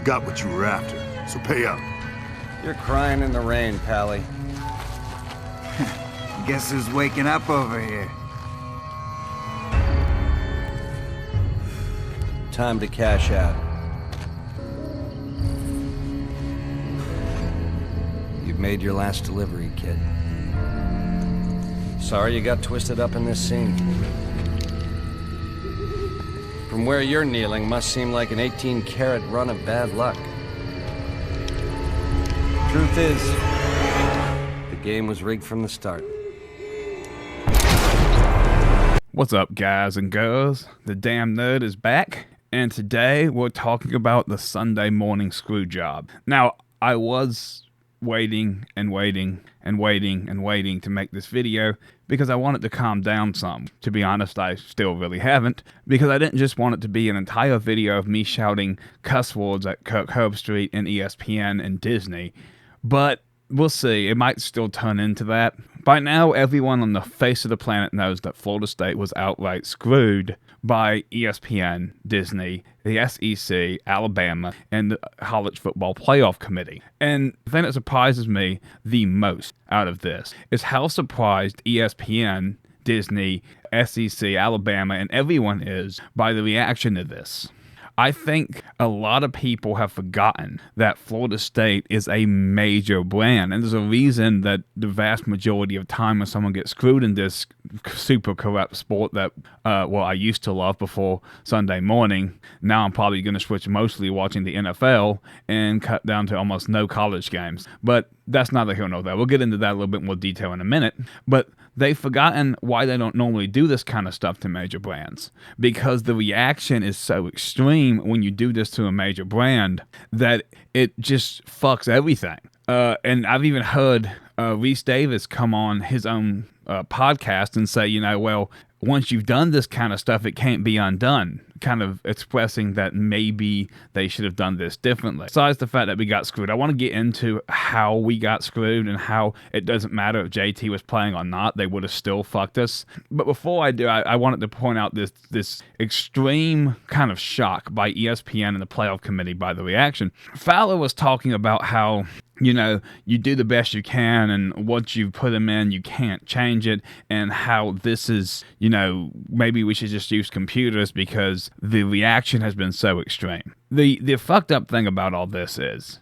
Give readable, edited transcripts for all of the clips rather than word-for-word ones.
got what you were after, so pay up. You're crying in the rain, Pally. Guess who's waking up over here? Time to cash out. You've made your last delivery, kid. Sorry you got twisted up in this scene. From where you're kneeling must seem like an 18-carat run of bad luck. Truth is, the game was rigged from the start. What's up, guys and girls? The damn nerd is back, and today we're talking about the Sunday morning screw job. Now, I was waiting to make this video because I wanted to calm down some. To be honest, I still really haven't, because I didn't just want it to be an entire video of me shouting cuss words at Kirk Herbstreit and ESPN and Disney, but we'll see. It might still turn into that. By now, everyone on the face of the planet knows that Florida State was outright screwed by ESPN, Disney, the SEC, Alabama, and the College Football Playoff Committee. And the thing that surprises me the most out of this is how surprised ESPN, Disney, SEC, Alabama, and everyone is by the reaction to this. I think a lot of people have forgotten that Florida State is a major brand, and there's a reason that the vast majority of time when someone gets screwed in this super corrupt sport that, I used to love before Sunday morning, now I'm probably going to switch mostly watching the NFL and cut down to almost no college games. But that's neither here nor there. We'll get into that a little bit more detail in a minute. But they've forgotten why they don't normally do this kind of stuff to major brands, because the reaction is so extreme when you do this to a major brand that it just fucks everything. And I've even heard Reese Davis come on his own podcast and say, well, once you've done this kind of stuff, it can't be undone, kind of expressing that maybe they should have done this differently. Besides the fact that we got screwed, I want to get into how we got screwed and how it doesn't matter if JT was playing or not, they would have still fucked us. But before I do, I wanted to point out this extreme kind of shock by ESPN and the playoff committee by the reaction. Fowler was talking about how you do the best you can, and once you put them in, you can't change it, and how this is, maybe we should just use computers because the reaction has been so extreme. The fucked up thing about all this is,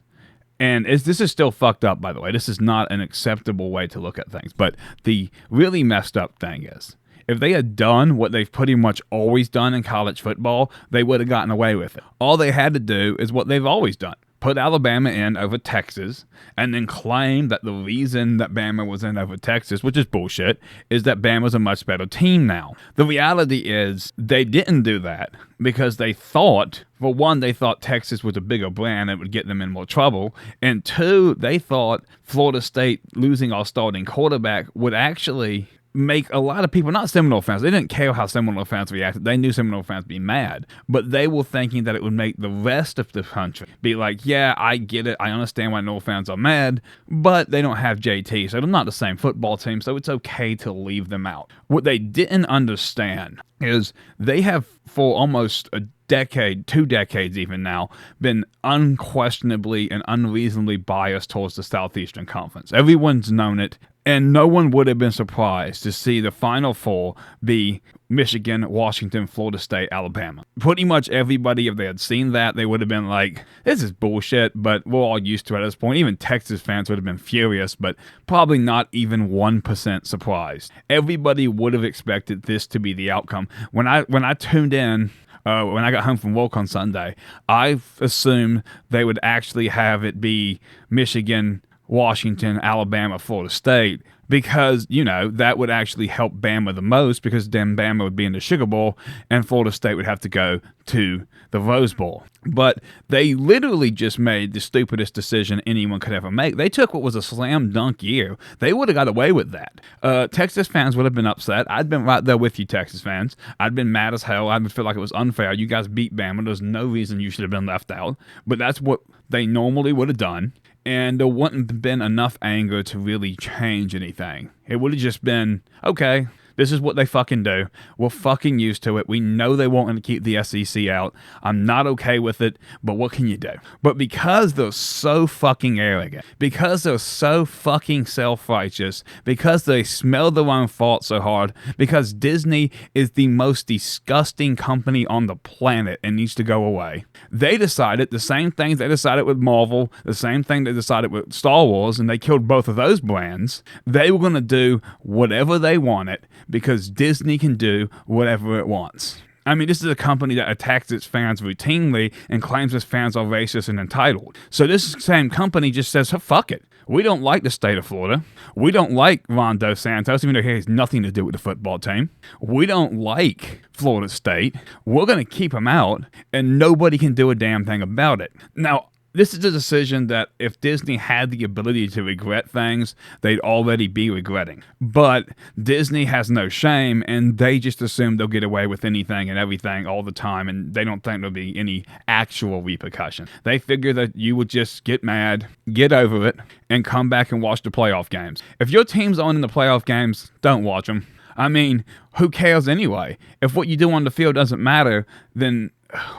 this is still fucked up, by the way, this is not an acceptable way to look at things, but the really messed up thing is, if they had done what they've pretty much always done in college football, they would have gotten away with it. All they had to do is what they've always done. Put Alabama in over Texas, and then claim that the reason that Bama was in over Texas, which is bullshit, is that Bama's a much better team now. The reality is they didn't do that because they thought, for one, they thought Texas was a bigger brand and it would get them in more trouble, and two, they thought Florida State losing our starting quarterback would actually make a lot of people, not Seminole fans, they didn't care how Seminole fans reacted. They knew Seminole fans would be mad, but they were thinking that it would make the rest of the country be like, yeah, I get it. I understand why Nole fans are mad, but they don't have JT, so they're not the same football team, so it's okay to leave them out. What they didn't understand is they have, for almost a decade, 2 decades even now, been unquestionably and unreasonably biased towards the Southeastern Conference. Everyone's known it, and no one would have been surprised to see the Final Four be Michigan, Washington, Florida State, Alabama. Pretty much everybody, if they had seen that, they would have been like, this is bullshit, but we're all used to it at this point. Even Texas fans would have been furious, but probably not even 1% surprised. Everybody would have expected this to be the outcome. When I tuned in, when I got home from work on Sunday, I assumed they would actually have it be Michigan, Washington, Alabama, Florida State, because, that would actually help Bama the most, because then Bama would be in the Sugar Bowl and Florida State would have to go to the Rose Bowl. But they literally just made the stupidest decision anyone could ever make. They took what was a slam dunk year. They would have got away with that. Texas fans would have been upset. I'd been right there with you, Texas fans. I'd been mad as hell. I'd feel like it was unfair. You guys beat Bama. There's no reason you should have been left out. But that's what they normally would have done. And there wouldn't have been enough anger to really change anything. It would have just been, okay, This is what they fucking do. We're fucking used to it. We know they want to keep the SEC out. I'm not okay with it, but what can you do? But because they're so fucking arrogant, because they're so fucking self-righteous, because they smell their own fault so hard, because Disney is the most disgusting company on the planet and needs to go away, they decided the same things they decided with Marvel, the same thing they decided with Star Wars, and they killed both of those brands. They were going to do whatever they wanted because Disney can do whatever it wants. I mean, this is a company that attacks its fans routinely and claims its fans are racist and entitled. So this same company just says, oh, fuck it. We don't like the state of Florida. We don't like Ron DeSantis, even though he has nothing to do with the football team. We don't like Florida State. We're going to keep him out, and nobody can do a damn thing about it. Now, this is a decision that if Disney had the ability to regret things, they'd already be regretting. But Disney has no shame, and they just assume they'll get away with anything and everything all the time, and they don't think there'll be any actual repercussion. They figure that you would just get mad, get over it, and come back and watch the playoff games. If your team's on in the playoff games, don't watch them. I mean, who cares anyway? If what you do on the field doesn't matter, then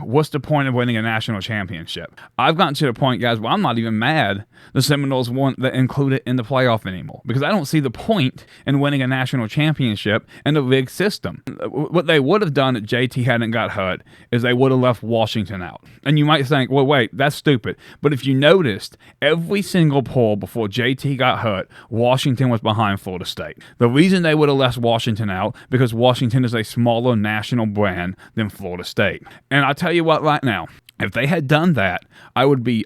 what's the point of winning a national championship? I've gotten to the point, guys, where I'm not even mad the Seminoles weren't included in the playoff anymore, because I don't see the point in winning a national championship in a rigged system. What they would have done if JT hadn't got hurt is they would have left Washington out. And you might think, well, wait, that's stupid. But if you noticed, every single poll before JT got hurt, Washington was behind Florida State. The reason they would have left Washington out, because Washington is a smaller national brand than Florida State. And I'll tell you what, right now, if they had done that, I would be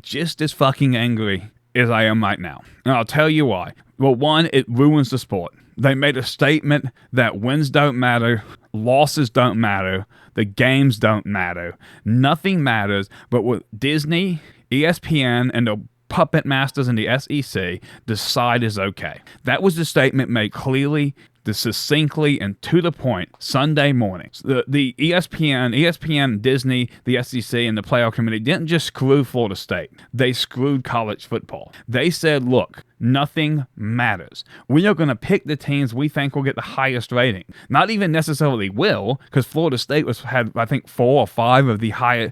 just as fucking angry as I am right now. And I'll tell you why. Well, one, it ruins the sport. They made a statement that wins don't matter, losses don't matter, the games don't matter. Nothing matters but what Disney, ESPN, and the puppet masters in the SEC decide is okay. That was the statement made clearly, succinctly, and to the point Sunday mornings. The ESPN, Disney, the SEC, and the playoff committee didn't just screw Florida State. They screwed college football. They said, look, nothing matters. We are going to pick the teams we think will get the highest rating. Not even necessarily will, because Florida State had, I think, 4 or 5 of the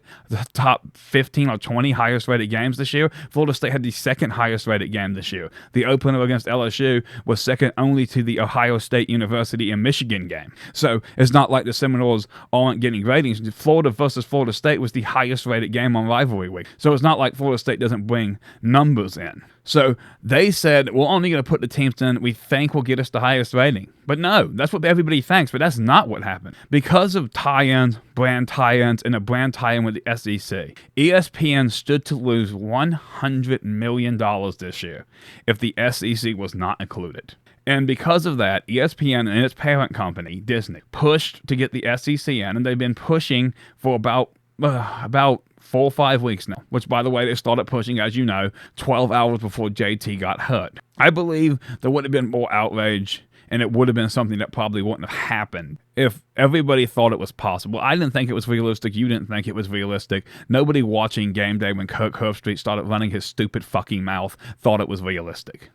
top 15 or 20 highest rated games this year. Florida State had the second highest rated game this year. The opener against LSU was second only to the Ohio State University and Michigan game. So it's not like the Seminoles aren't getting ratings. Florida versus Florida State was the highest rated game on rivalry week. So it's not like Florida State doesn't bring numbers in. So they said, we're only going to put the teams in we think will get us the highest rating. But no, that's what everybody thinks, but that's not what happened. Because of tie-ins, brand tie-ins, and a brand tie-in with the SEC, ESPN stood to lose $100 million this year if the SEC was not included. And because of that, ESPN and its parent company, Disney, pushed to get the SEC in, and they've been pushing for about 4 or 5 weeks now, which, by the way, they started pushing, as you know, 12 hours before JT got hurt. I believe there would have been more outrage, and it would have been something that probably wouldn't have happened if everybody thought it was possible. I didn't think it was realistic. You didn't think it was realistic. Nobody watching Game Day when Kirk Herbstreit started running his stupid fucking mouth thought it was realistic.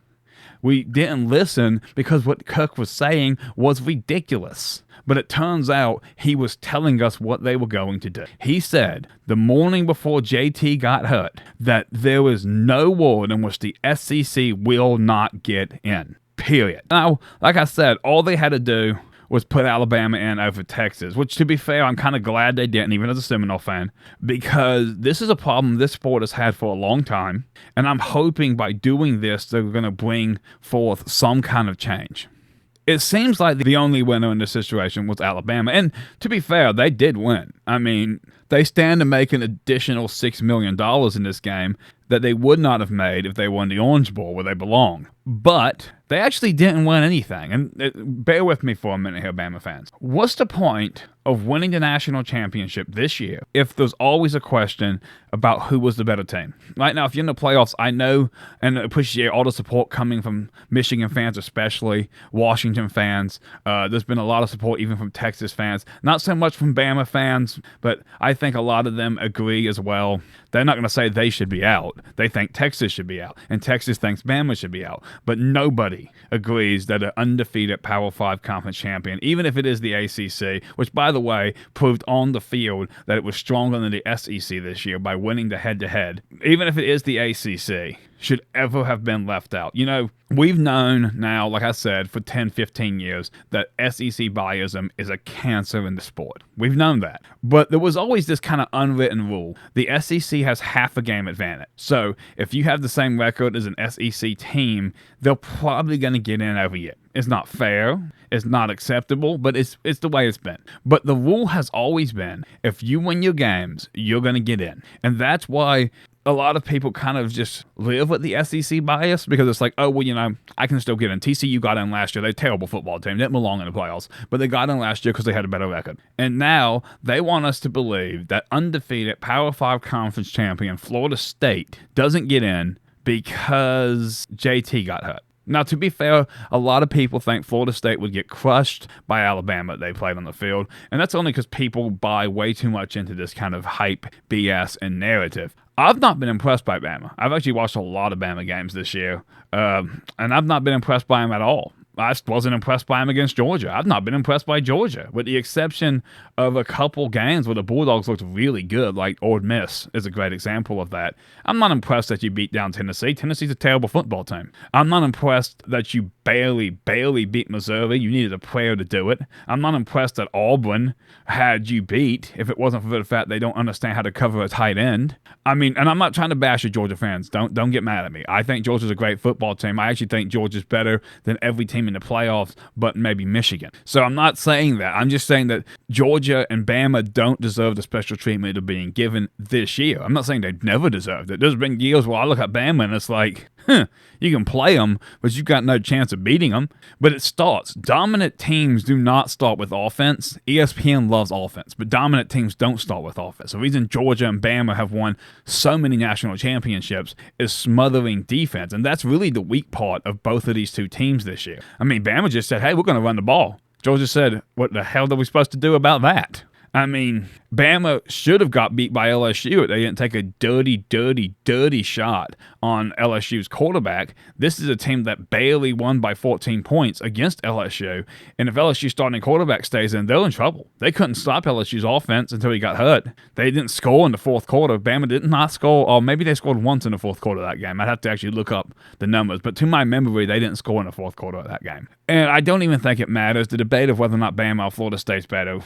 We didn't listen because what Kirk was saying was ridiculous. But it turns out he was telling us what they were going to do. He said the morning before JT got hurt that there was no word in which the SEC will not get in. Period. Now, like I said, all they had to do was put Alabama in over Texas, which, to be fair, I'm kind of glad they didn't, even as a Seminole fan, because this is a problem this sport has had for a long time, and I'm hoping by doing this, they're going to bring forth some kind of change. It seems like the only winner in this situation was Alabama, and to be fair, they did win. I mean, they stand to make an additional $6 million in this game that they would not have made if they won the Orange Bowl where they belong. But they actually didn't win anything. And bear with me for a minute here, Bama fans. What's the point of winning the national championship this year if there's always a question about who was the better team. Right now, if you're in the playoffs, I know and appreciate all the support coming from Michigan fans, especially Washington fans. There's been a lot of support even from Texas fans. Not so much from Bama fans, but I think a lot of them agree as well. They're not going to say they should be out. They think Texas should be out, and Texas thinks Bama should be out. But nobody agrees that an undefeated Power 5 conference champion, even if it is the ACC, which, by the way, proved on the field that it was stronger than the SEC this year by winning the head-to-head, even if it is the ACC, should ever have been left out. You know, we've known now, like I said, for 10, 15 years that SEC biasm is a cancer in the sport. We've known that. But there was always this kind of unwritten rule. The SEC has half a game advantage. So if you have the same record as an SEC team, they're probably going to get in every year. It's not fair. It's not acceptable, but it's the way it's been. But the rule has always been, if you win your games, you're going to get in. And that's why a lot of people kind of just live with the SEC bias, because it's like, oh, well, you know, I can still get in. TCU got in last year. They're a terrible football team. They didn't belong in the playoffs, but they got in last year because they had a better record. And now they want us to believe that undefeated Power 5 conference champion Florida State doesn't get in because JT got hurt. Now, to be fair, a lot of people think Florida State would get crushed by Alabama if they played on the field, and that's only because people buy way too much into this kind of hype, BS, and narrative. I've not been impressed by Bama. I've actually watched a lot of Bama games this year, and I've not been impressed by them at all. I wasn't impressed by him against Georgia. I've not been impressed by Georgia, with the exception of a couple games where the Bulldogs looked really good, like Ole Miss is a great example of that. I'm not impressed that you beat down Tennessee. Tennessee's a terrible football team. I'm not impressed that you barely beat Missouri. You needed a prayer to do it. I'm not impressed that Auburn had you beat if it wasn't for the fact they don't understand how to cover a tight end. I mean, and I'm not trying to bash your Georgia fans. Don't get mad at me. I think Georgia's a great football team. I actually think Georgia's better than every team in the playoffs, but maybe Michigan. So I'm not saying that. I'm just saying that Georgia and Bama don't deserve the special treatment they're being given this year. I'm not saying they never deserved it. There's been years where I look at Bama and it's like, you can play them, but you've got no chance of beating them. But it starts. Dominant teams do not start with offense. ESPN loves offense, but dominant teams don't start with offense. The reason Georgia and Bama have won so many national championships is smothering defense, and that's really the weak part of both of these two teams this year. I mean, Bama just said, hey, we're going to run the ball. Georgia said, what the hell are we supposed to do about that? I mean, Bama should have got beat by LSU if they didn't take a dirty shot on LSU's quarterback. This is a team that barely won by 14 points against LSU, and if LSU's starting quarterback stays in, they're in trouble. They couldn't stop LSU's offense until he got hurt. They didn't score in the fourth quarter. Bama did not score, or maybe they scored once in the fourth quarter of that game. I'd have to actually look up the numbers, but to my memory, they didn't score in the fourth quarter of that game. And I don't even think it matters. The debate of whether or not Bama or Florida State's better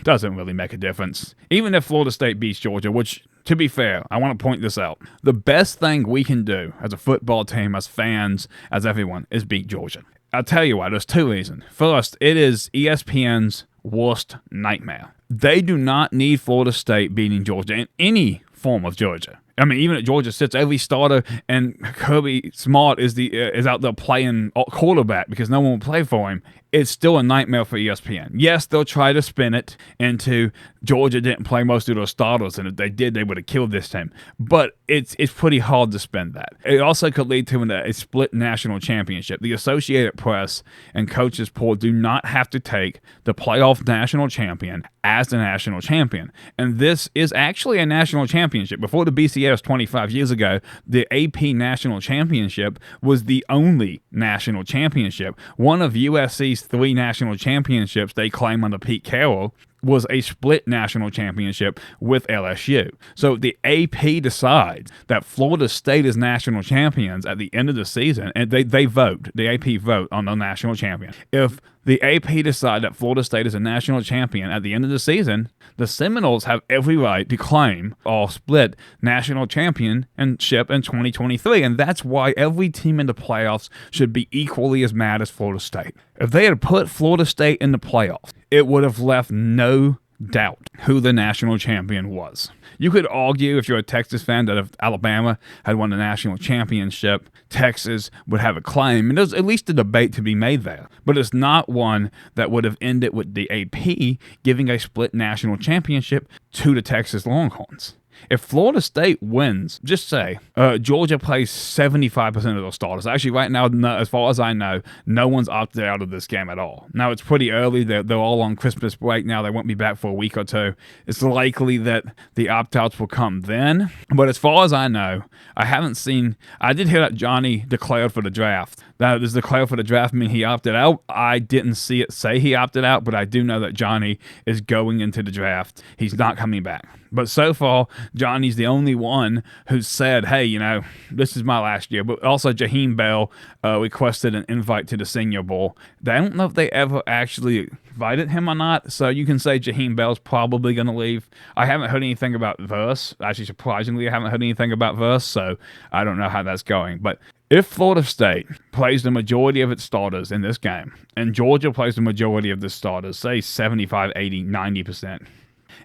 doesn't really make a difference. Even if Florida State beats Georgia, which, to be fair, I want to point this out. The best thing we can do as a football team, as fans, as everyone, is beat Georgia. I'll tell you why. There's two reasons. First, it is ESPN's worst nightmare. They do not need Florida State beating Georgia in any form of Georgia. I mean, even at Georgia sits every starter, and Kirby Smart is out there playing quarterback because no one will play for him. It's still a nightmare for ESPN. Yes, they'll try to spin it into Georgia didn't play most of their starters, and if they did, they would have killed this team. But it's pretty hard to spin that. It also could lead to a split national championship. The Associated Press and coaches poll do not have to take the playoff national champion as the national champion. And this is actually a national championship. Before the BCS 25 years ago, the AP National Championship was the only national championship. One of USC's 3 national championships they claim under Pete Carroll was a split national championship with LSU. So the AP decides that Florida State is national champions at the end of the season, and they vote. The AP vote on the national champion. If the AP decide that Florida State is a national champion at the end of the season, the Seminoles have every right to claim or split national championship in 2023, and that's why every team in the playoffs should be equally as mad as Florida State. If they had put Florida State in the playoffs, it would have left no doubt who the national champion was. You could argue, if you're a Texas fan, that if Alabama had won the national championship, Texas would have a claim. And there's at least a debate to be made there. But it's not one that would have ended with the AP giving a split national championship to the Texas Longhorns. If Florida State wins, just say Georgia plays 75% of their starters. Actually, right now, no, as far as I know, no one's opted out of this game at all. Now, it's pretty early. They're all on Christmas break now. They won't be back for a week or two. It's likely that the opt-outs will come then. But as far as I know, I haven't seen... I did hear that Johnny declared for the draft. Now, does declare for the draft mean he opted out? I didn't see it say he opted out, but I do know that Johnny is going into the draft. He's not coming back. But so far, Johnny's the only one who said, hey, you know, this is my last year. But also, Jaheim Bell requested an invite to the Senior Bowl. I don't know if they ever actually invited him or not, so you can say Jaheim Bell's probably going to leave. I haven't heard anything about Verse. Actually, surprisingly, I haven't heard anything about Verse, so I don't know how that's going. But if Florida State plays the majority of its starters in this game, and Georgia plays the majority of the starters, say 75, 80, 90%,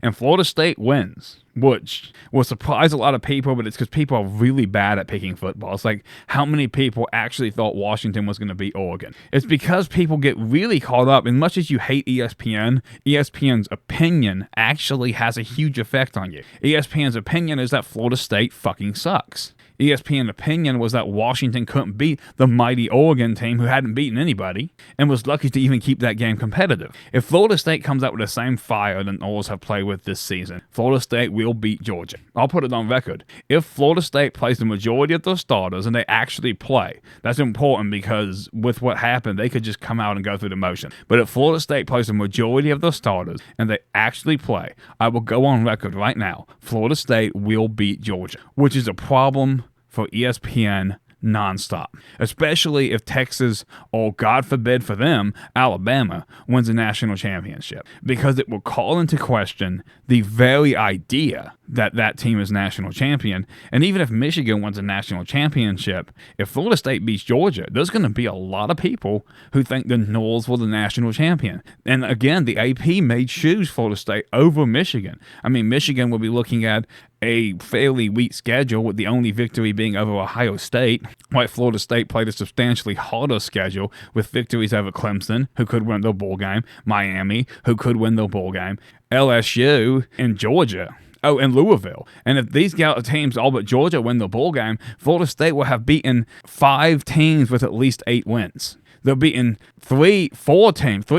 and Florida State wins, which will surprise a lot of people, but it's because people are really bad at picking football. It's like, how many people actually thought Washington was going to beat Oregon? It's because people get really caught up. As much as you hate ESPN, ESPN's opinion actually has a huge effect on you. ESPN's opinion is that Florida State fucking sucks. ESPN opinion was that Washington couldn't beat the mighty Oregon team who hadn't beaten anybody and was lucky to even keep that game competitive. If Florida State comes out with the same fire that Noles have played with this season, Florida State will beat Georgia. I'll put it on record. If Florida State plays the majority of their starters and they actually play, that's important because with what happened, they could just come out and go through the motion. But if Florida State plays the majority of their starters and they actually play, I will go on record right now, Florida State will beat Georgia, which is a problem for ESPN nonstop, especially if Texas, or God forbid for them, Alabama, wins a national championship, because it will call into question the very idea that that team is national champion. And even if Michigan wins a national championship, if Florida State beats Georgia, there's going to be a lot of people who think the Noles were the national champion. And again, the AP may choose Florida State over Michigan. I mean, Michigan will be looking at a fairly weak schedule, with the only victory being over Ohio State, while Florida State played a substantially harder schedule with victories over Clemson, who could win their bowl game, Miami, who could win their bowl game, LSU, and Georgia. Oh, and Louisville. And if these teams, all but Georgia, win the bowl game, Florida State will have beaten 5 teams with at least 8 wins. They'll beaten 4 teams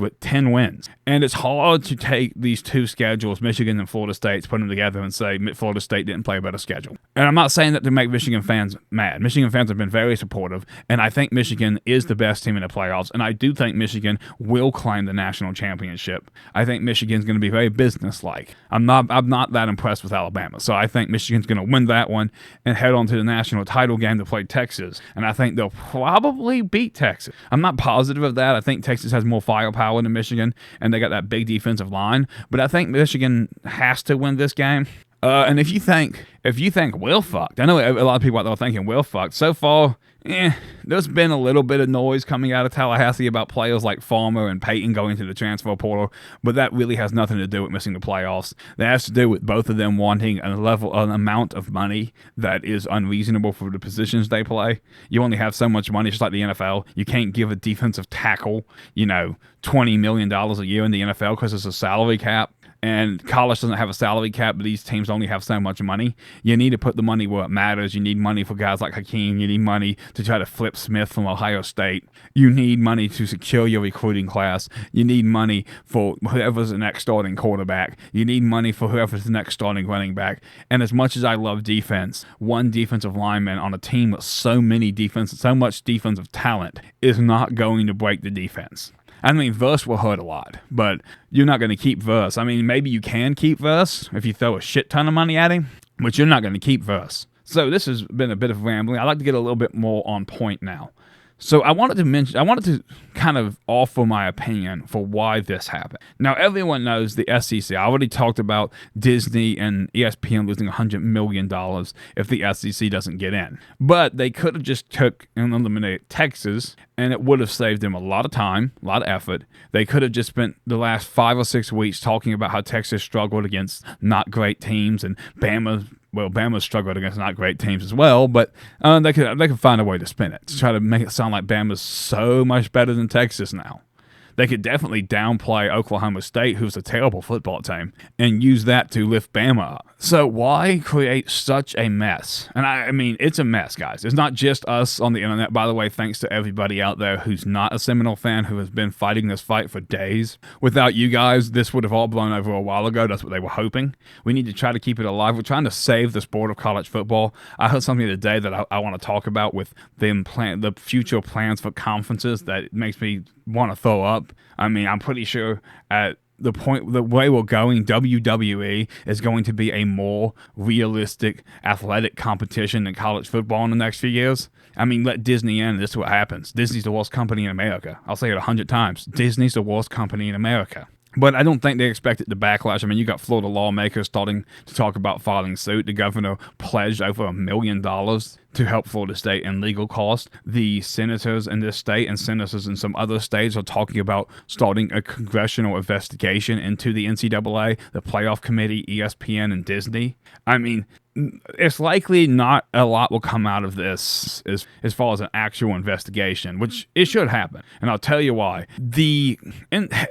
with 10 wins. And it's hard to take these two schedules, Michigan and Florida State, put them together and say Florida State didn't play a better schedule. And I'm not saying that to make Michigan fans mad. Michigan fans have been very supportive, and I think Michigan is the best team in the playoffs, and I do think Michigan will claim the national championship. I think Michigan's going to be very businesslike. I'm not that impressed with Alabama, so I think Michigan's going to win that one and head on to the national title game to play Texas, and I think they'll probably beat Texas. I'm not positive of that. I think Texas has more firepower than Michigan, and they got that big defensive line. But I think Michigan has to win this game. And if you think we're fucked, I know a lot of people out there are thinking we're fucked. So far, there's been a little bit of noise coming out of Tallahassee about players like Farmer and Peyton going to the transfer portal, but that really has nothing to do with missing the playoffs. That has to do with both of them wanting an amount of money that is unreasonable for the positions they play. You only have so much money, just like the NFL. You can't give a defensive tackle, $20 million a year in the NFL because it's a salary cap. And college doesn't have a salary cap, but these teams only have so much money. You need to put the money where it matters. You need money for guys like Hakeem. You need money to try to flip Smith from Ohio State. You need money to secure your recruiting class. You need money for whoever's the next starting quarterback. You need money for whoever's the next starting running back. And as much as I love defense, one defensive lineman on a team with so much defensive talent is not going to break the defense. I mean, Verse will hurt a lot, but you're not going to keep Verse. I mean, maybe you can keep Verse if you throw a shit ton of money at him, but you're not going to keep Verse. So this has been a bit of rambling. I'd like to get a little bit more on point now. So I wanted to kind of offer my opinion for why this happened. Now, everyone knows the SEC. I already talked about Disney and ESPN losing $100 million if the SEC doesn't get in. But they could have just took and eliminated Texas, and it would have saved them a lot of time, a lot of effort. They could have just spent the last 5 or 6 weeks talking about how Texas struggled against not great teams, and Bama struggled against not great teams as well, but they could find a way to spin it, to try to make it sound like Bama's so much better than Texas now. They could definitely downplay Oklahoma State, who's a terrible football team, and use that to lift Bama up. So why create such a mess? And I mean, it's a mess, guys. It's not just us on the internet. By the way, thanks to everybody out there who's not a Seminole fan, who has been fighting this fight for days. Without you guys, this would have all blown over a while ago. That's what they were hoping. We need to try to keep it alive. We're trying to save the sport of college football. I heard something today that I want to talk about with the future plans for conferences that makes me want to throw up. I mean, I'm pretty sure at the way we're going, WWE is going to be a more realistic athletic competition than college football in the next few years. I mean, let Disney in, this is what happens. Disney's the worst company in America. I'll say it 100 times. Disney's the worst company in America. But I don't think they expect it to backlash. I mean, you got Florida lawmakers starting to talk about filing suit. The governor pledged over $1 million to help Florida State in legal costs. The senators in this state and senators in some other states are talking about starting a congressional investigation into the NCAA, the playoff committee, ESPN, and Disney. I mean, it's likely not a lot will come out of this as far as an actual investigation, which it should happen. And I'll tell you why. The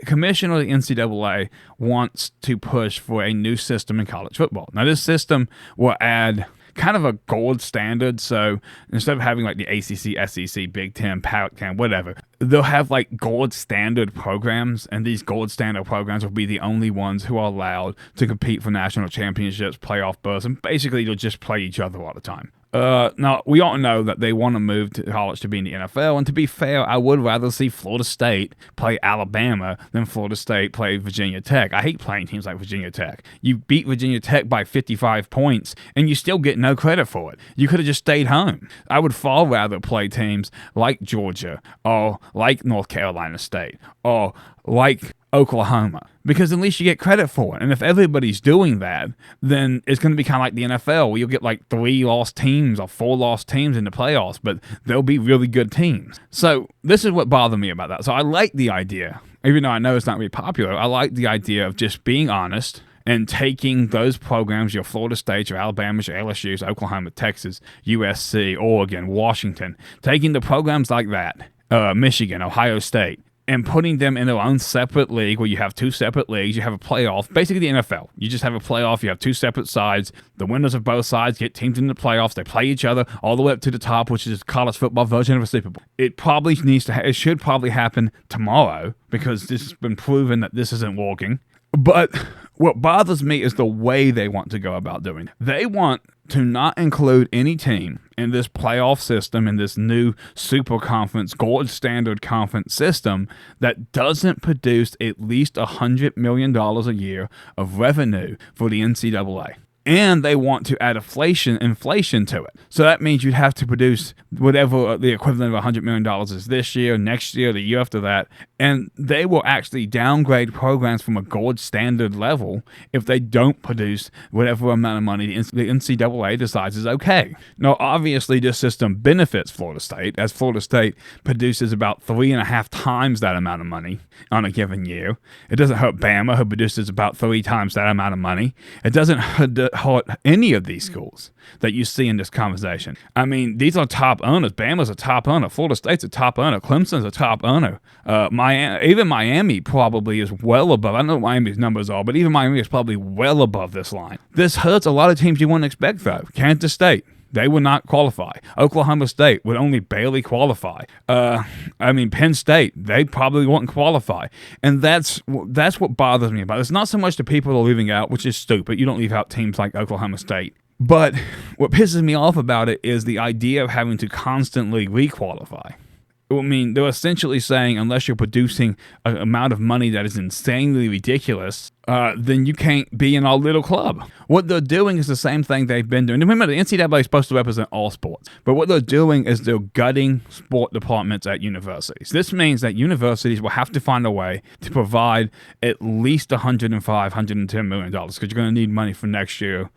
commissioner of the NCAA wants to push for a new system in college football. Now, this system will add kind of a gold standard. So instead of having like the ACC, SEC, Big Ten, Pac-10, whatever, they'll have like gold standard programs, and these gold standard programs will be the only ones who are allowed to compete for national championships, playoff berths, and basically they'll just play each other all the time. Now, we all know that they want to move to college to be in the NFL, and to be fair, I would rather see Florida State play Alabama than Florida State play Virginia Tech. I hate playing teams like Virginia Tech. You beat Virginia Tech by 55 points, and you still get no credit for it. You could have just stayed home. I would far rather play teams like Georgia, or like North Carolina State, or like Oklahoma, because at least you get credit for it. And if everybody's doing that, then it's going to be kind of like the NFL, where you'll get like 3 lost teams or 4 lost teams in the playoffs, but they'll be really good teams. So this is what bothered me about that. So I like the idea, even though I know it's not really popular. I like the idea of just being honest and taking those programs, your Florida State, your Alabama, your LSUs, Oklahoma, Texas, USC, Oregon, Washington, taking the programs like that, Michigan, Ohio State, and putting them in their own separate league where you have 2 separate leagues, you have a playoff, basically the NFL. You just have a playoff, you have 2 separate sides. The winners of both sides get teams in the playoffs, they play each other all the way up to the top, which is a college football version of a Super Bowl. It should probably happen tomorrow, because this has been proven that this isn't working. But what bothers me is the way they want to go about doing it. They want to not include any team in this playoff system, in this new super conference, gold standard conference system, that doesn't produce at least $100 million a year of revenue for the NCAA. And they want to add inflation to it. So that means you'd have to produce whatever the equivalent of $100 million is this year, next year, the year after that. And they will actually downgrade programs from a gold standard level if they don't produce whatever amount of money the NCAA decides is okay. Now, obviously, this system benefits Florida State, as Florida State produces about 3.5 times that amount of money on a given year. It doesn't hurt Bama, who produces about 3 times that amount of money. It doesn't hurt any of these schools that you see in this conversation. I mean, these are top earners. Bama's a top earner. Florida State's a top earner. Clemson's a top earner. Even Miami probably is well above. I don't know what Miami's numbers are, but even Miami is probably well above this line. This hurts a lot of teams you wouldn't expect, though. Kansas State, they would not qualify. Oklahoma State would only barely qualify. Penn State, they probably wouldn't qualify. And that's what bothers me about it. It's not so much the people are leaving out, which is stupid. You don't leave out teams like Oklahoma State. But what pisses me off about it is the idea of having to constantly requalify. I mean, they're essentially saying unless you're producing an amount of money that is insanely ridiculous, then you can't be in our little club. What they're doing is the same thing they've been doing. Remember, the NCAA is supposed to represent all sports, but what they're doing is they're gutting sport departments at universities. This means that universities will have to find a way to provide at least $105, $110 million because you're going to need money for next year.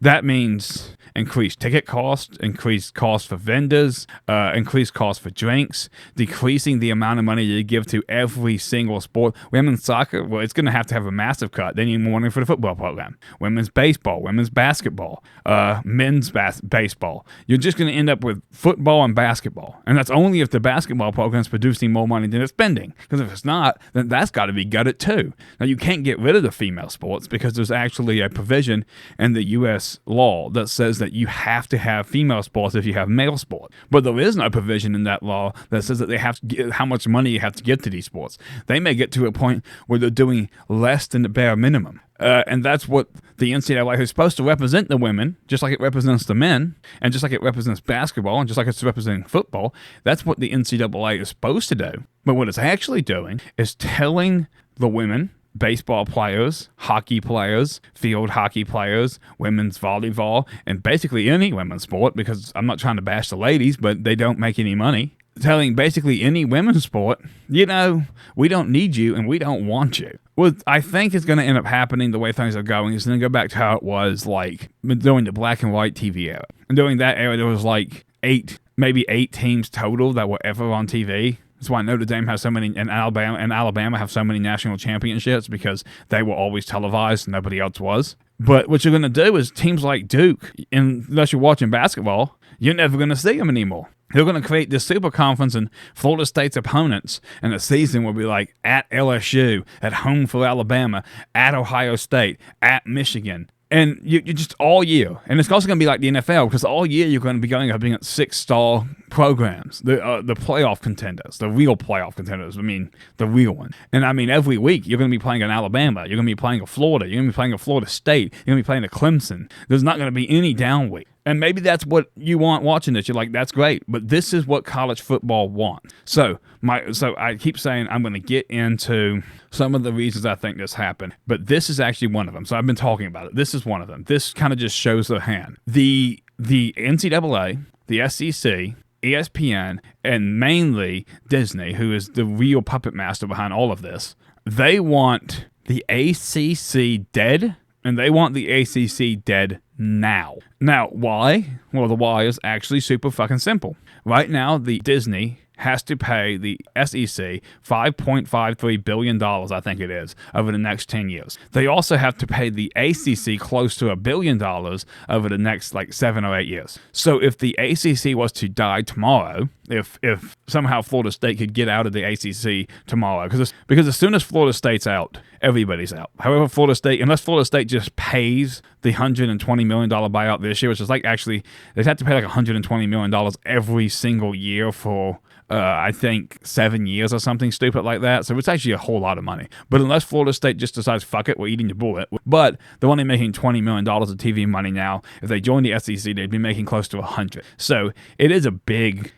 That means increased ticket costs, increased costs for vendors, increased costs for drinks, decreasing the amount of money you give to every single sport. Women's soccer, well, it's going to have a massive cut. They need more money for the football program. Women's baseball, women's basketball, men's baseball. You're just going to end up with football and basketball. And that's only if the basketball program is producing more money than it's spending. Because if it's not, then that's got to be gutted too. Now, you can't get rid of the female sports because there's actually a provision in the U.S. law that says that you have to have female sports if you have male sport. But there is no provision in that law that says that they have to get how much money you have to give to these sports. They may get to a point where they're doing less than the bare minimum. And that's what the NCAA, who's supposed to represent the women, just like it represents the men, and just like it represents basketball, and just like it's representing football, that's what the NCAA is supposed to do. But what it's actually doing is telling the women, baseball players, hockey players, field hockey players, women's volleyball, and basically any women's sport, because I'm not trying to bash the ladies, but they don't make any money, telling basically any women's sport, we don't need you and we don't want you. What I think is going to end up happening, the way things are going, is going to go back to how it was like during the black and white TV era. And during that era, there was like maybe eight teams total that were ever on TV. That's why Notre Dame has so many, and Alabama have so many national championships, because they were always televised and nobody else was. But what you're going to do is teams like Duke, unless you're watching basketball, you're never going to see them anymore. They're going to create this super conference, and Florida State's opponents in the season will be like at LSU, at home for Alabama, at Ohio State, at Michigan. And you just all year. And it's also going to be like the NFL, because all year you're going to be going up against six-star programs, the playoff contenders, the real playoff contenders. I mean, the real one. And I mean, every week you're going to be playing an Alabama. You're going to be playing a Florida. You're going to be playing a Florida State. You're going to be playing a Clemson. There's not going to be any down week. And maybe that's what you want watching this. You're like, that's great. But this is what college football wants. So I keep saying I'm going to get into some of the reasons I think this happened. But this is actually one of them. So I've been talking about it. This is one of them. This kind of just shows the hand. The NCAA, the SEC, ESPN, and mainly Disney, who is the real puppet master behind all of this, they want the ACC dead, and they want the ACC dead now. Now, why? Well, the why is actually super fucking simple. Right now, the Disney has to pay the SEC $5.53 billion, I think it is, over the next 10 years. They also have to pay the ACC close to $1 billion over the next 7 or 8 years. So if the ACC was to die tomorrow, if somehow Florida State could get out of the ACC tomorrow, because as soon as Florida State's out, everybody's out. However, unless Florida State just pays the $120 million buyout this year, which is actually, they'd have to pay $120 million every single year for I think 7 years or something stupid like that. So it's actually a whole lot of money. But unless Florida State just decides, fuck it, we're eating the bullet. But they're only making $20 million of TV money now. If they join the SEC, they'd be making close to 100. So it's a big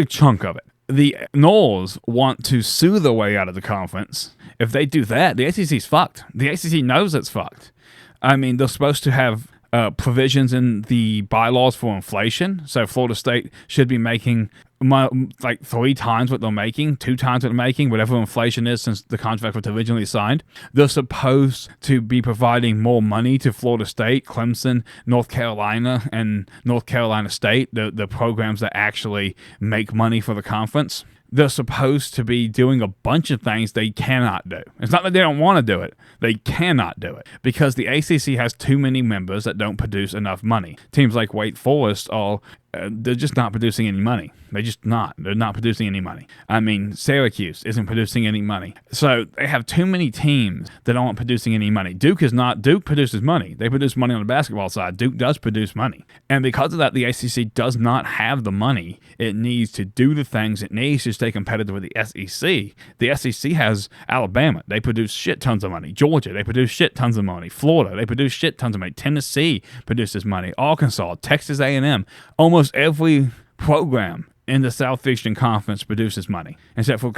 chunk of it. The Noles want to sue their way out of the conference. If they do that, the SEC's fucked. The SEC knows it's fucked. I mean, they're supposed to have provisions in the bylaws for inflation. So Florida State should be making 3 times what they're making, 2 times what they're making, whatever inflation is since the contract was originally signed. They're supposed to be providing more money to Florida State, Clemson, North Carolina, and North Carolina State, the programs that actually make money for the conference. They're supposed to be doing a bunch of things they cannot do. It's not that they don't want to do it. They cannot do it because the ACC has too many members that don't produce enough money. Teams like Wake Forest they're just not producing any money. They're not producing any money. I mean, Syracuse isn't producing any money. So they have too many teams that aren't producing any money. Duke produces money. They produce money on the basketball side. Duke does produce money. And because of that, the ACC does not have the money it needs to do the things it needs to stay competitive with the SEC. The SEC has Alabama. They produce shit tons of money. Georgia, they produce shit tons of money. Florida, they produce shit tons of money. Tennessee produces money. Arkansas, Texas A&M, almost every program in the Southeastern Conference produces money, except for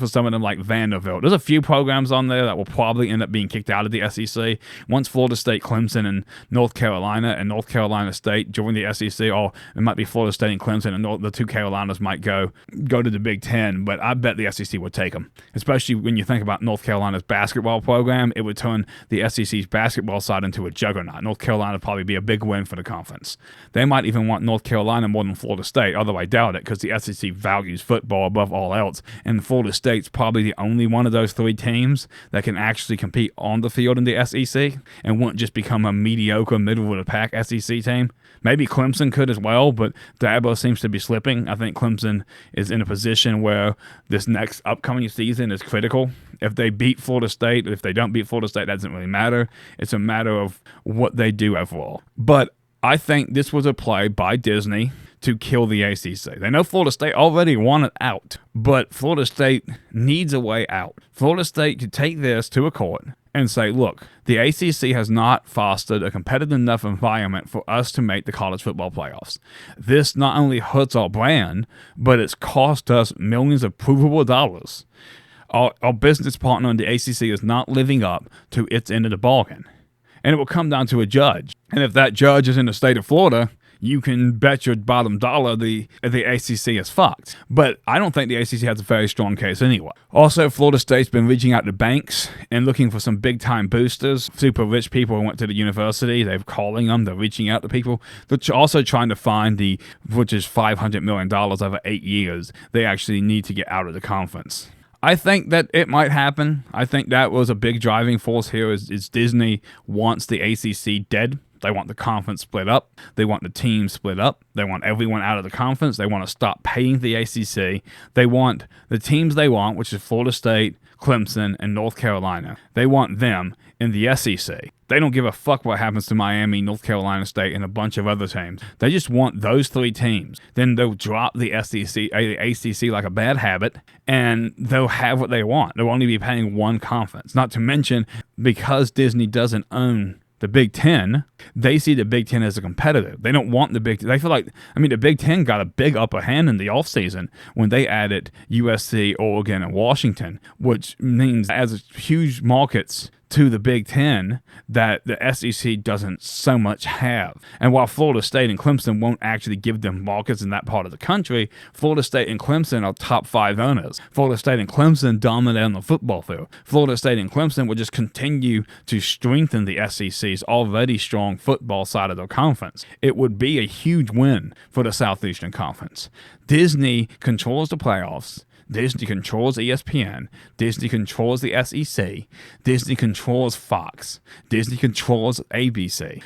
some of them like Vanderbilt. There's a few programs on there that will probably end up being kicked out of the SEC. Once Florida State, Clemson, and North Carolina State join the SEC, or it might be Florida State and Clemson, and the two Carolinas might go to the Big Ten, but I bet the SEC would take them, especially when you think about North Carolina's basketball program. It would turn the SEC's basketball side into a juggernaut. North Carolina would probably be a big win for the conference. They might even want North Carolina more than Florida State, although I doubt it because the SEC values football above all else, and Florida State's probably the only one of those three teams that can actually compete on the field in the SEC and won't just become a mediocre middle-of-the-pack SEC team. Maybe Clemson could as well, but Dabo seems to be slipping. I think Clemson is in a position where this next upcoming season is critical. If they beat Florida State, if they don't beat Florida State, that doesn't really matter. It's a matter of what they do overall. But I think this was a play by Disney to kill the ACC. They know Florida State already wanted out, but Florida State needs a way out. Florida State could take this to a court and say, look, the ACC has not fostered a competitive enough environment for us to make the college football playoffs. This not only hurts our brand, but it's cost us millions of provable dollars. Our business partner in the ACC is not living up to its end of the bargain. And it will come down to a judge. And if that judge is in the state of Florida, you can bet your bottom dollar the ACC is fucked. But I don't think the ACC has a very strong case anyway. Also, Florida State's been reaching out to banks and looking for some big-time boosters, super rich people who went to the university. They're calling them. They're reaching out to people. They're also trying to find which is $500 million over 8 years, they actually need to get out of the conference. I think that it might happen. I think that was a big driving force here is Disney wants the ACC dead. They want the conference split up. They want the team split up. They want everyone out of the conference. They want to stop paying the ACC. They want the teams they want, which is Florida State, Clemson, and North Carolina. They want them in the SEC. They don't give a fuck what happens to Miami, North Carolina State, and a bunch of other teams. They just want those three teams. Then they'll drop the ACC like a bad habit, and they'll have what they want. They'll only be paying one conference. Not to mention, because Disney doesn't own the Big Ten, they see the Big Ten as a competitor. They don't want the Big Ten. They feel like, the Big Ten got a big upper hand in the offseason when they added USC, Oregon, and Washington, which means as huge markets to the Big Ten that the SEC doesn't so much have. And while Florida State and Clemson won't actually give them markets in that part of the country, Florida State and Clemson are top 5 owners. Florida State and Clemson dominate on the football field. Florida State and Clemson will just continue to strengthen the SEC's already strong football side of their conference. It would be a huge win for the Southeastern Conference. Disney controls the playoffs. Disney controls ESPN. Disney controls the SEC. Disney controls Fox. Disney controls ABC.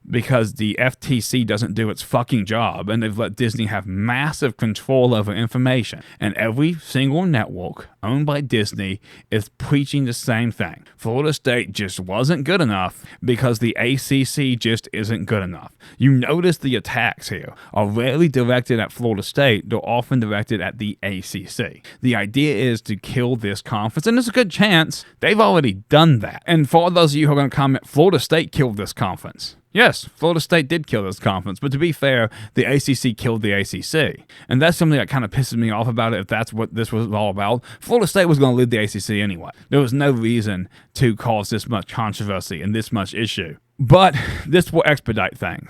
Because the FTC doesn't do its fucking job, and they've let Disney have massive control over information. And every single network owned by Disney is preaching the same thing. Florida State just wasn't good enough because the ACC just isn't good enough. You notice the attacks here are rarely directed at Florida State. They're often directed at the ACC. The idea is to kill this conference, and there's a good chance they've already done that. And for those of you who are going to comment, Florida State killed this conference. Yes, Florida State did kill this conference, but to be fair, the ACC killed the ACC. And that's something that kind of pisses me off about it, if that's what this was all about. Florida State was going to lead the ACC anyway. There was no reason to cause this much controversy and this much issue. But this will expedite things.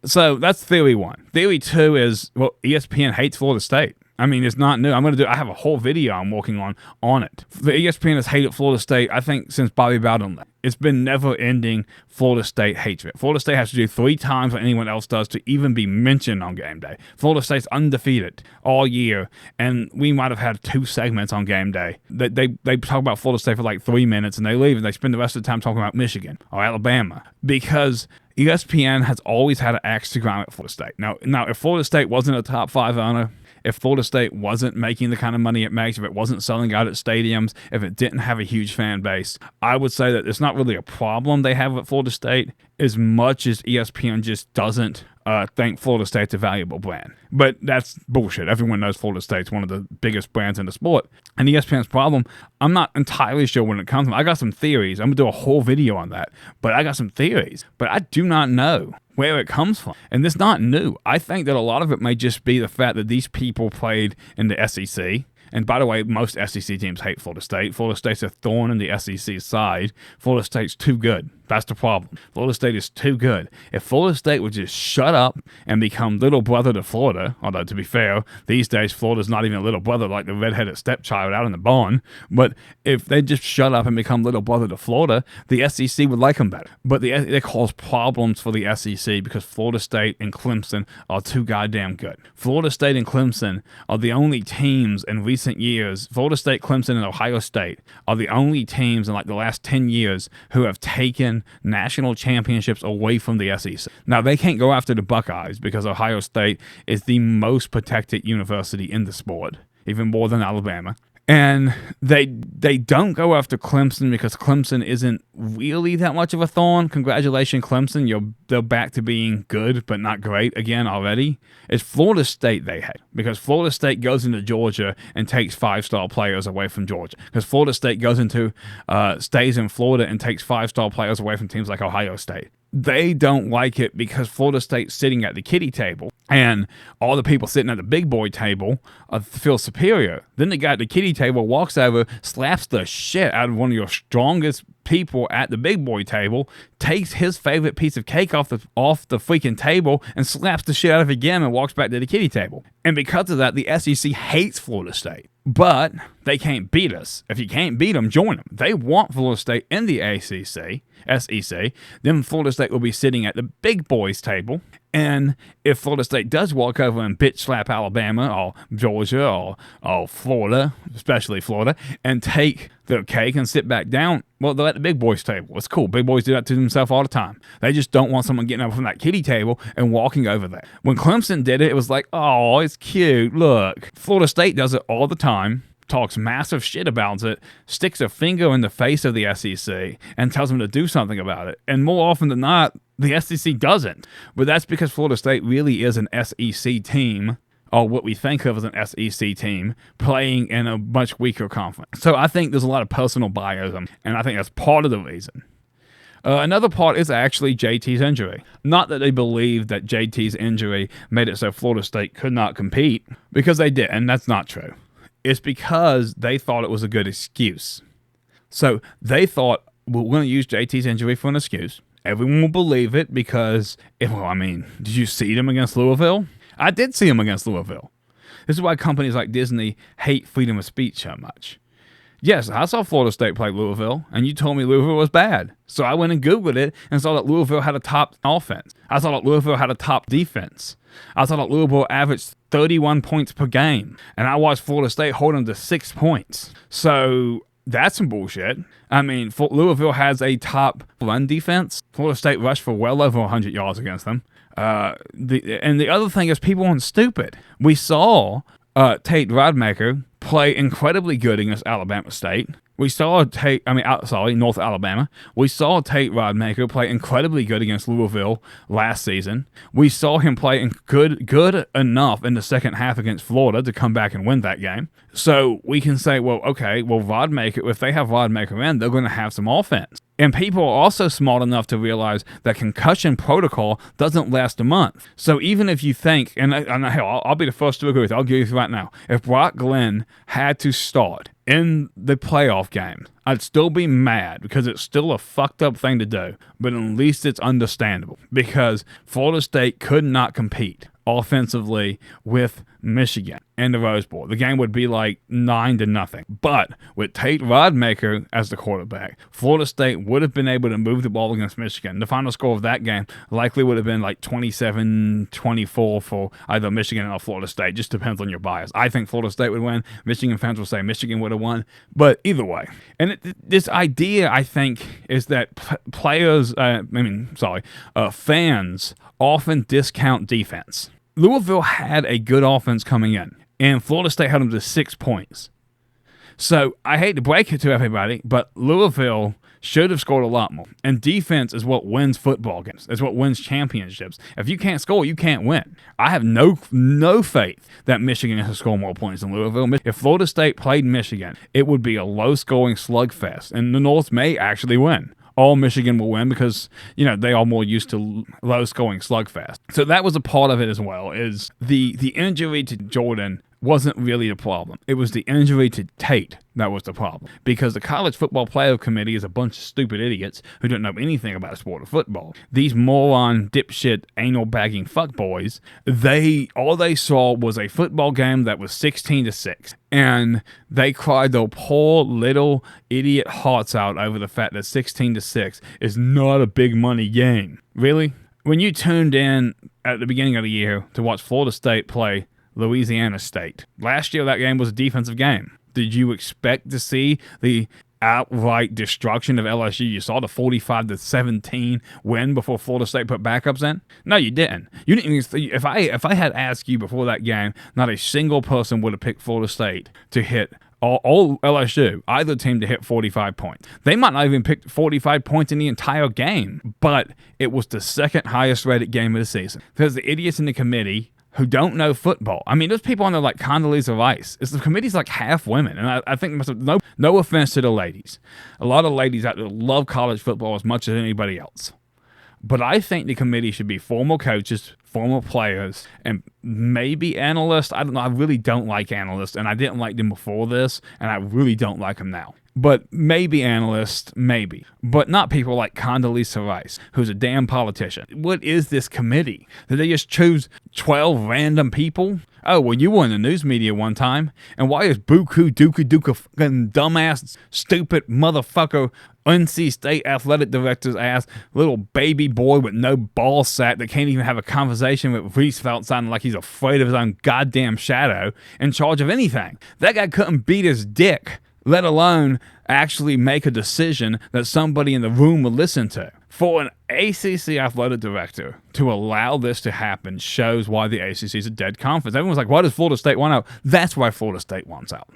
So that's theory 1. Theory 2 is, ESPN hates Florida State. It's not new. I have a whole video I'm working on it. The ESPN has hated Florida State, I think, since Bobby Bowden left. It's been never-ending Florida State hatred. Florida State has to do 3 times what anyone else does to even be mentioned on game day. Florida State's undefeated all year, and we might have had 2 segments on game day. They talk about Florida State for like 3 minutes, and they leave, and they spend the rest of the time talking about Michigan or Alabama. Because ESPN has always had an axe to grind at Florida State. Now, if Florida State wasn't a top 5 owner, if Florida State wasn't making the kind of money it makes, if it wasn't selling out at stadiums, if it didn't have a huge fan base, I would say that it's not really a problem they have at Florida State as much as ESPN just doesn't think Florida State's a valuable brand. But that's bullshit. Everyone knows Florida State's one of the biggest brands in the sport. And ESPN's problem, I'm not entirely sure when it comes from. I got some theories. I'm going to do a whole video on that. But I got some theories. But I do not know where it comes from. And it's not new. I think that a lot of it may just be the fact that these people played in the SEC. And by the way, most SEC teams hate Florida State. Florida State's a thorn in the SEC side. Florida State's too good. That's the problem. Florida State is too good. If Florida State would just shut up and become little brother to Florida, although to be fair, these days Florida's not even a little brother like the redheaded stepchild out in the barn, but if they just shut up and become little brother to Florida, the SEC would like them better. But they cause problems for the SEC because Florida State and Clemson are too goddamn good. Florida State and Clemson are the only teams in recent years, Florida State, Clemson, and Ohio State are the only teams in like the last 10 years who have taken national championships away from the SEC. Now, they can't go after the Buckeyes because Ohio State is the most protected university in the sport, even more than Alabama. And they don't go after Clemson because Clemson isn't really that much of a thorn. Congratulations, Clemson. They're back to being good, but not great again already. It's Florida State they hate because Florida State goes into Georgia and takes 5-star players away from Georgia. Because Florida State stays in Florida and takes 5-star players away from teams like Ohio State. They don't like it because Florida State's sitting at the kiddie table and all the people sitting at the big boy table feel superior. Then the guy at the kiddie table walks over, slaps the shit out of one of your strongest people at the big boy table, takes his favorite piece of cake off the freaking table and slaps the shit out of it again and walks back to the kiddie table. And because of that, the SEC hates Florida State. But they can't beat us. If you can't beat them, join them. They want Florida State in the SEC. Then Florida State will be sitting at the big boys table. And if Florida State does walk over and bitch slap Alabama or Georgia or Florida, especially Florida, and take the cake and sit back down, well, they're at the big boys table. It's cool. Big boys do that to themselves all the time. They just don't want someone getting up from that kiddie table and walking over there. When Clemson did it, it was like, oh, it's cute. Look. Florida State does it all the time. Talks massive shit about it, sticks a finger in the face of the SEC, and tells them to do something about it. And more often than not, the SEC doesn't. But that's because Florida State really is an SEC team, or what we think of as an SEC team, playing in a much weaker conference. So I think there's a lot of personal biasm, and I think that's part of the reason. Another part is actually JT's injury. Not that they believe that JT's injury made it so Florida State could not compete, because they did, and that's not true. It's because they thought it was a good excuse. So they thought, well, we're going to use JT's injury for an excuse. Everyone will believe it because, did you see them against Louisville? I did see them against Louisville. This is why companies like Disney hate freedom of speech so much. Yes, I saw Florida State play Louisville, and you told me Louisville was bad. So I went and Googled it and saw that Louisville had a top offense. I saw that Louisville had a top defense. I saw that Louisville averaged 31 points per game, and I watched Florida State hold them to 6 points. So that's some bullshit. Louisville has a top run defense. Florida State rushed for well over 100 yards against them. And the other thing is people aren't stupid. We saw Tate Rodemaker play incredibly good against Alabama State. We saw North Alabama. We saw Tate Rodemaker play incredibly good against Louisville last season. We saw him play good enough in the second half against Florida to come back and win that game. So we can say, Rodemaker, if they have Rodemaker in, they're going to have some offense. And people are also smart enough to realize that concussion protocol doesn't last a month. So even if you think, I'll be the first to agree with you, I'll give you right now, if Brock Glenn had to start in the playoff game, I'd still be mad because it's still a fucked up thing to do, but at least it's understandable because Florida State could not compete offensively with Michigan in the Rose Bowl. The game would be like 9-0. But with Tate Rodemaker as the quarterback, Florida State would have been able to move the ball against Michigan. The final score of that game likely would have been like 27-24 for either Michigan or Florida State. Just depends on your bias. I think Florida State would win. Michigan fans will say Michigan would have won. But either way. And this idea, I think, is that fans often discount defense. Louisville had a good offense coming in, and Florida State held them to 6 points. So I hate to break it to everybody, but Louisville should have scored a lot more. And defense is what wins football games. It's what wins championships. If you can't score, you can't win. I have no faith that Michigan has scored more points than Louisville. If Florida State played Michigan, it would be a low-scoring slugfest, and the North may actually win. All Michigan will win because, they are more used to low-scoring slugfest. So that was a part of it as well, is the injury to Jordan wasn't really the problem. It was the injury to Tate that was the problem. Because the College Football Playoff Committee is a bunch of stupid idiots who don't know anything about the sport of football. These moron, dipshit, anal-bagging fuckboys, all they saw was a football game that was 16-6. And they cried their poor little idiot hearts out over the fact that 16-6 is not a big money game. Really? When you tuned in at the beginning of the year to watch Florida State play Louisiana State, last year that game was a defensive game. Did you expect to see the outright destruction of LSU? You saw the 45-17 win before Florida State put backups in? No, you didn't. You didn't even. If I had asked you before that game, not a single person would have picked Florida State to hit all LSU, either team, to hit 45 points. They might not even pick 45 points in the entire game, but it was the second highest rated game of the season. Because the idiots in the committee who don't know football. I mean, there's people on there like Condoleezza Rice. The committee's like half women. And I think, no offense to the ladies. A lot of ladies out there love college football as much as anybody else. But I think the committee should be former coaches, former players, and maybe analysts. I don't know. I really don't like analysts, and I didn't like them before this, and I really don't like them now. But maybe analysts, maybe. But not people like Condoleezza Rice, who's a damn politician. What is this committee? Did they just choose 12 random people? Oh, well, you were in the news media one time. And why is Buku Duka fucking dumbass, stupid motherfucker NC State athletic director's ass little baby boy with no ball sack that can't even have a conversation with Roosevelt sounding like he's afraid of his own goddamn shadow in charge of anything? That guy couldn't beat his dick, let alone actually make a decision that somebody in the room would listen to. For an ACC athletic director to allow this to happen shows why the ACC is a dead conference. Everyone's like, why does Florida State want out? That's why Florida State wants out.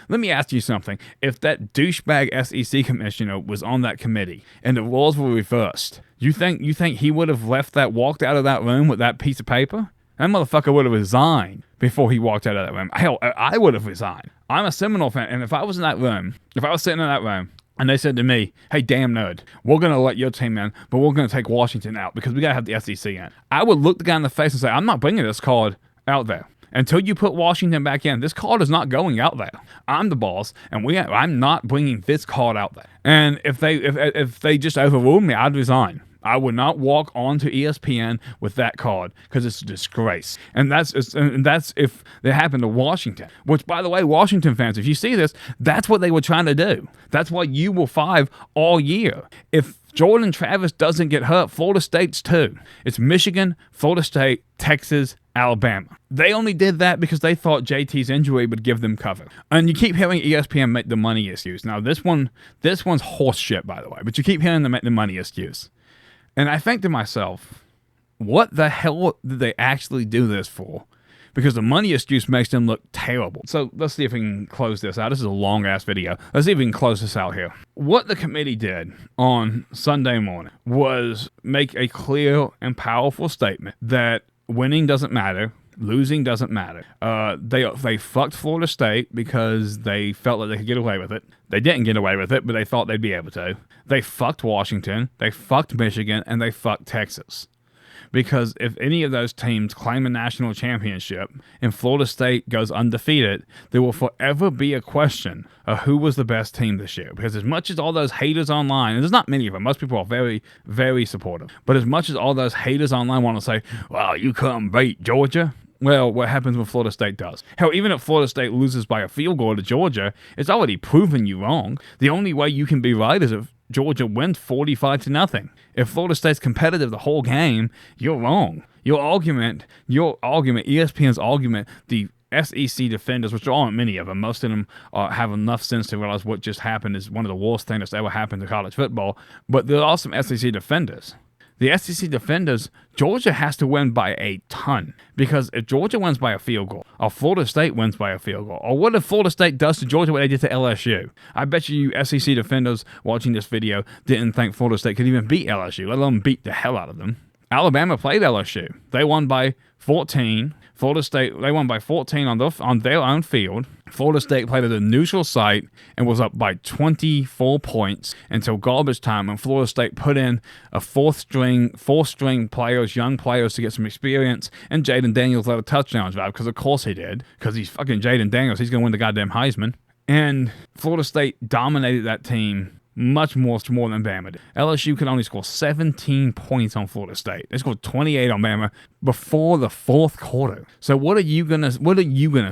Let me ask you something. If that douchebag SEC commissioner was on that committee and the roles were reversed, you think he would have walked out of that room with that piece of paper? That motherfucker would have resigned before he walked out of that room. Hell, I would have resigned. I'm a Seminole fan, and if I was in that room, if I was sitting in that room, and they said to me, hey, damn nerd, we're going to let your team in, but we're going to take Washington out because we got to have the SEC in, I would look the guy in the face and say, I'm not bringing this card out there. Until you put Washington back in, this card is not going out there. I'm the boss, and I'm not bringing this card out there. And if they just overruled me, I'd resign. I would not walk onto ESPN with that card because it's a disgrace. And that's if it happened to Washington. Which, by the way, Washington fans, if you see this, that's what they were trying to do. That's why you were 5 all year. If Jordan Travis doesn't get hurt, Florida State's 2. It's Michigan, Florida State, Texas, Alabama. They only did that because they thought JT's injury would give them cover. And you keep hearing ESPN make the money excuse. Now, this one's horse shit, by the way, but you keep hearing them make the money excuse. And I think to myself, what the hell did they actually do this for? Because the money excuse makes them look terrible. So let's see if we can close this out. This is a long-ass video. Let's see if we can close this out here. What the committee did on Sunday morning was make a clear and powerful statement that winning doesn't matter. Losing doesn't matter. They fucked Florida State because they felt like they could get away with it. They didn't get away with it, but they thought they'd be able to. They fucked Washington, they fucked Michigan, and they fucked Texas. Because if any of those teams claim a national championship and Florida State goes undefeated, there will forever be a question of who was the best team this year. Because as much as all those haters online, and there's not many of them, most people are very, very supportive, but as much as all those haters online want to say, well, you couldn't beat Georgia, well, what happens when Florida State does? Hell, even if Florida State loses by a field goal to Georgia, it's already proven you wrong. The only way you can be right is if Georgia wins 45-0. If Florida State's competitive the whole game, you're wrong. Your argument, ESPN's argument, the SEC defenders, which there aren't many of them, most of them have enough sense to realize what just happened is one of the worst things that's ever happened to college football, but there are some SEC defenders. The SEC defenders, Georgia has to win by a ton. Because if Georgia wins by a field goal, or Florida State wins by a field goal, or what if Florida State does to Georgia what they did to LSU? I bet you SEC defenders watching this video didn't think Florida State could even beat LSU, let alone beat the hell out of them. Alabama played LSU. They won by 14. Florida State, they won by 14 on their own field. Florida State played at a neutral site and was up by 24 points until garbage time, and Florida State put in a four string players, young players to get some experience, and Jaden Daniels led a touchdown drive, because of course he did, because he's fucking Jaden Daniels. He's going to win the goddamn Heisman. And Florida State dominated that team much more than Bama did. LSU could only score 17 points on Florida State. They scored 28 on Bama before the fourth quarter. So what are you gonna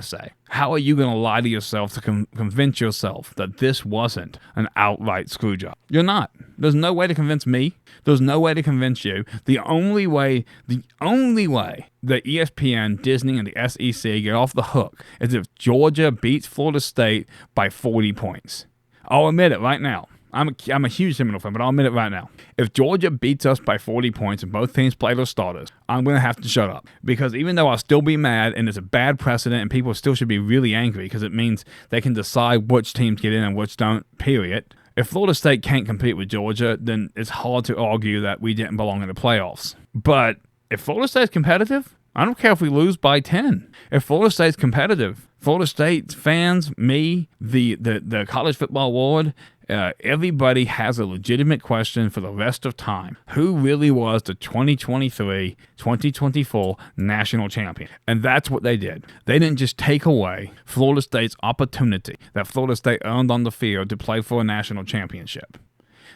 say? How are you gonna lie to yourself to convince yourself that this wasn't an outright screw job? You're not. There's no way to convince me. There's no way to convince you. The only way that ESPN, Disney, and the SEC get off the hook is if Georgia beats Florida State by 40 points. I'll admit it right now. I'm a huge Seminole fan, but I'll admit it right now. If Georgia beats us by 40 points and both teams play their starters, I'm going to have to shut up. Because even though I'll still be mad and it's a bad precedent and people still should be really angry because it means they can decide which teams get in and which don't, period. If Florida State can't compete with Georgia, then it's hard to argue that we didn't belong in the playoffs. But if Florida State's competitive, I don't care if we lose by 10. If Florida State's competitive, Florida State fans, me, the college football world, everybody has a legitimate question for the rest of time. Who really was the 2023-2024 national champion? And that's what they did. They didn't just take away Florida State's opportunity that Florida State earned on the field to play for a national championship.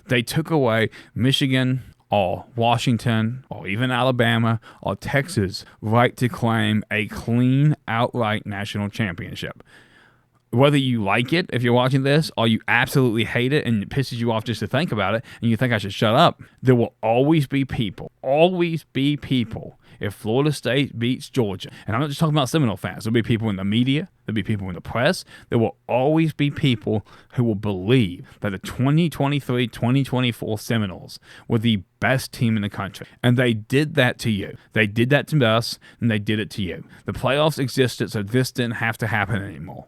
They took away Michigan or Washington or even Alabama or Texas' right to claim a clean, outright national championship. Whether you like it, if you're watching this, or you absolutely hate it and it pisses you off just to think about it, and you think I should shut up, there will always be people, if Florida State beats Georgia. And I'm not just talking about Seminole fans. There'll be people in the media. There'll be people in the press. There will always be people who will believe that the 2023-2024 Seminoles were the best team in the country. And they did that to you. They did that to us, and they did it to you. The playoffs existed, so this didn't have to happen anymore.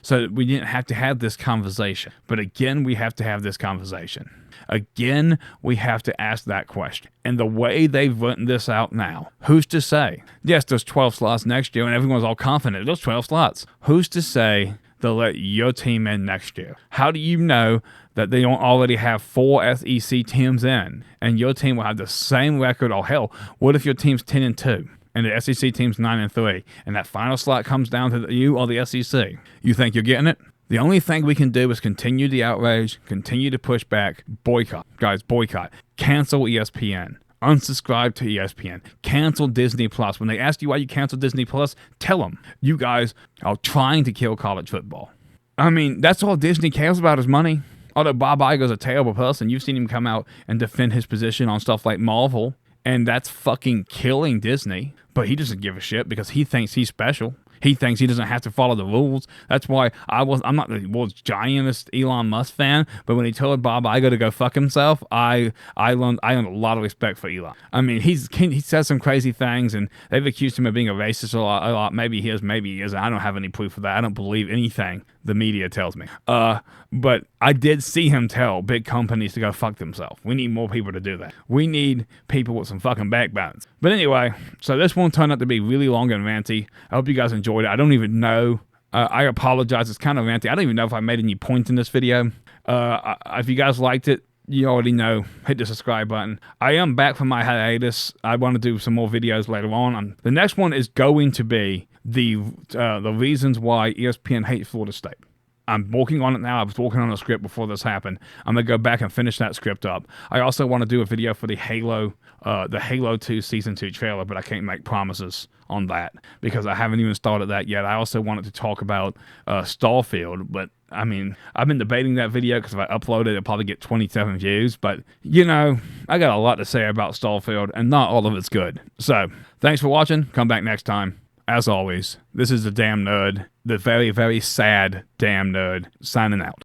So we didn't have to have this conversation. But again, we have to have this conversation. Again, we have to ask that question. And the way they've written this out now, who's to say? Yes, there's 12 slots next year, and everyone's all confident. There's 12 slots. Who's to say they'll let your team in next year? How do you know that they don't already have 4 SEC teams in, and your team will have the same record? Or hell, what if your team's 10-2? And the SEC team's 9-3, and that final slot comes down to you or the SEC. You think you're getting it? The only thing we can do is continue the outrage, continue to push back, boycott. Guys, boycott. Cancel ESPN. Unsubscribe to ESPN. Cancel Disney Plus. When they ask you why you cancel Disney Plus, tell them you guys are trying to kill college football. I mean, that's all Disney cares about is money. Although Bob Iger's a terrible person, you've seen him come out and defend his position on stuff like Marvel, and that's fucking killing Disney. But he doesn't give a shit because he thinks he's special. He thinks he doesn't have to follow the rules. That's why I'm not the world's giantest Elon Musk fan, but when he told Bob Iger to go fuck himself, I learned a lot of respect for Elon. I mean, he says some crazy things, and they've accused him of being a racist a lot. Maybe he is, maybe he isn't. I don't have any proof of that. I don't believe anything the media tells me. But I did see him tell big companies to go fuck themselves. We need more people to do that. We need people with some fucking backbones. But anyway, so this one turned out to be really long and ranty. I hope you guys enjoyed it. I don't even know. I apologize. It's kind of ranty. I don't even know if I made any points in this video. If you guys liked it, you already know. Hit the subscribe button. I am back from my hiatus. I want to do some more videos later on. The next one is going to be the reasons why ESPN hates Florida State. I'm working on it now. I was working on a script before this happened. I'm going to go back and finish that script up. I also want to do a video for the Halo 2 Season 2 trailer, but I can't make promises on that because I haven't even started that yet. I also wanted to talk about Starfield, but I mean, I've been debating that video because if I upload it, it'll probably get 27 views. But, you know, I got a lot to say about Starfield, and not all of it's good. So, thanks for watching. Come back next time. As always, this is the Damn Nerd, the very, very sad Damn Nerd, signing out.